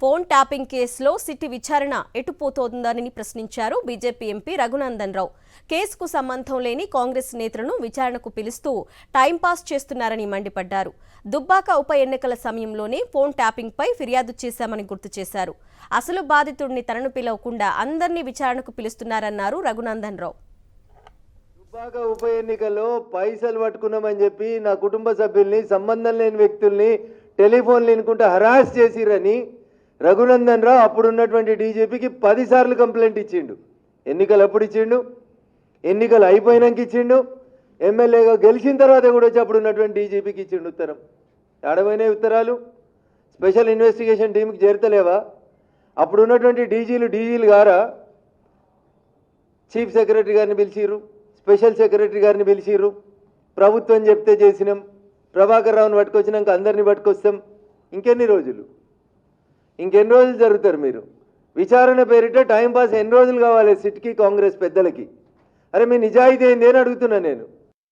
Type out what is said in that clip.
Phone tapping కేసులో SIT విచారణ ఎటుపోతోందని ప్రశ్నించారు బీజేపీ ఎంపీ రఘునందన్ రావు. కేసుకు సంబంధం లేని కాంగ్రెస్ నేతలను విచారణకు పిలుస్తూ టైంపాస్ చేస్తున్నారని మండిపడ్డారు. దుబ్బాక ఉప ఎన్నికల సమయంలోనే ఫోన్ ట్యాపింగ్పై ఫిర్యాదు చేశామని గుర్తు చేశారు. అసలు బాధితుడిని తనను పిలవకుండా అందరినీ విచారణకు పిలుస్తున్నారన్నారు రఘునందన్ రావు. దుబ్బాక ఉప ఎన్నికల్లో పైసలు పట్టుకున్నామని చెప్పి నా కుటుంబ సభ్యుల్ని, సంబంధం లేని వ్యక్తుల్ని టెలిఫోన్లు ఎన్నుకుంటూ హరాస్ చేసిరని రఘునందన్ రావు అప్పుడున్నటువంటి డీజీపీకి 10 సార్లు కంప్లైంట్ ఇచ్చిండు. ఎన్నికలు అప్పుడు ఇచ్చిండు, ఎన్నికలు అయిపోయినాక ఇచ్చిండు, ఎమ్మెల్యేగా గెలిచిన తర్వాత కూడా వచ్చి అప్పుడున్నటువంటి డీజీపీకి ఇచ్చిండు ఉత్తరం. ఆడమైన ఉత్తరాలు స్పెషల్ ఇన్వెస్టిగేషన్ టీంకి చేరతలేవా? అప్పుడున్నటువంటి డీజీలు గారా చీఫ్ సెక్రటరీ గారిని పిలిచిర్రు, స్పెషల్ సెక్రటరీ గారిని పిలిచిర్రు. ప్రభుత్వం చెప్తే చేసినాం, ప్రభాకర్ రావుని పట్టుకొచ్చినాక అందరినీ పట్టుకొస్తాం. ఇంకెన్ని రోజులు జరుగుతారు మీరు? విచారణ పేరిట టైంపాస్ ఎన్ని రోజులు కావాలి సిట్కి, కాంగ్రెస్ పెద్దలకి? అరే మీ నిజాయితీ ఏంది అని అడుగుతున్నా నేను.